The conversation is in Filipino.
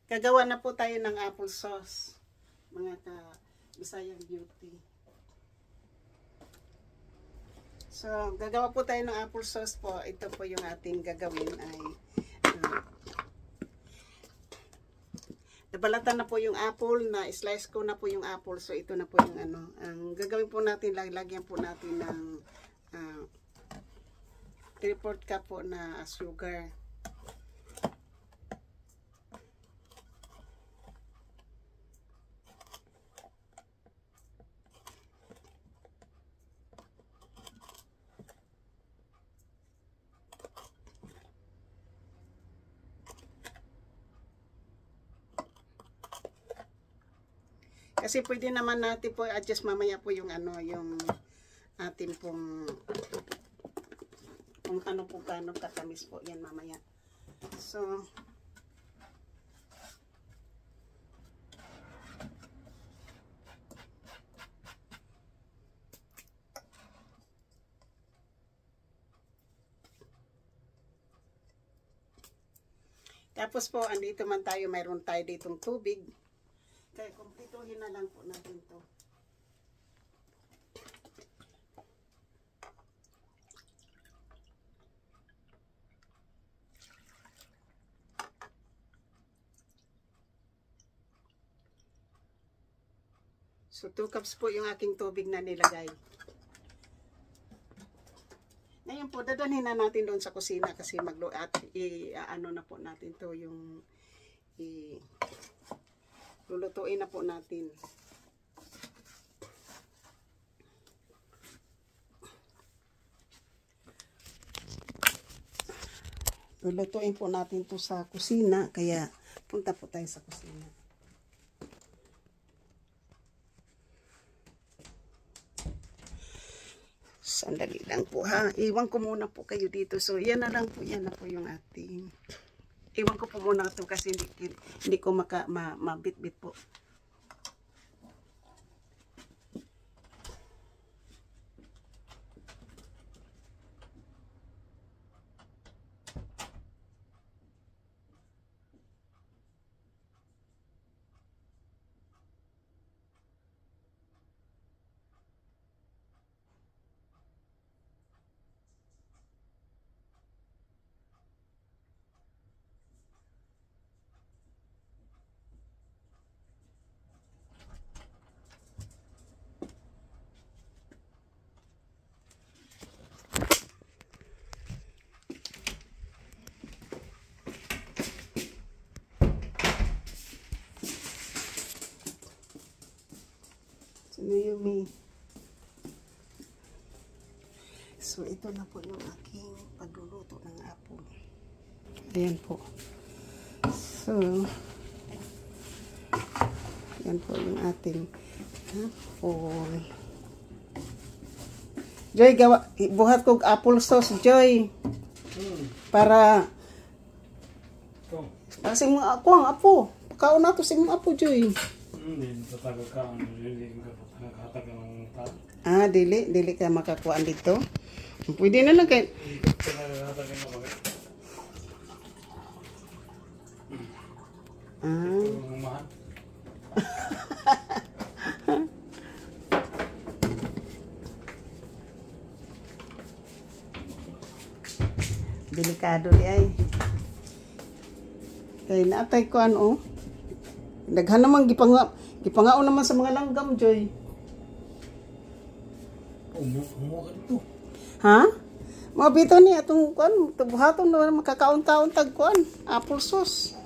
Gagawa na po tayo ng apple sauce, mga ka-Bisayang Beauty. So, gagawa po tayo ng apple sauce po. Ito po yung ating gagawin ay nabalatan na po yung apple, na slice ko na po yung apple. So, ito na po yung ang gagawin po natin, lagyan po natin ng 3/4 cup po na sugar. Kasi pwede naman natin po adjust mamaya po yung yung atin pong kung ano po gaano katamis po yan mamaya. So tapos po andito man tayo, mayroon tayo ditong tubig. Kaya kumpletuhin na lang po natin to. So 2 cups po yung aking tubig na nilagay. Ngayon po, dadalhin na natin doon sa kusina kasi ano na po natin to yung lulutuin na po natin. Lulutuin po natin to sa kusina, kaya punta po tayo sa kusina. Sandali lang po ha. Iwan ko muna po kayo dito. So yan na lang po, yan na po yung ating. Iwan ko po muna ito kasi hindi ko mabit-bit po. Yummy. So ito na po yung aking pagluluto ng apple. Ayan po. So yan po yung ating apple. Joy, buhat kong apple sauce, Joy. Para kasi mo ako ang apo. Pagkaon na to sa mong apo, Joy. Dili ka makakuhaan dito. Pwede na lang kay delikado di ay. Kay naatay ko daghan naman gipangao naman sa mga langgam, Joy. Ha? Mabito ni atong buhaton na makakaon-kaon tag apple sauce.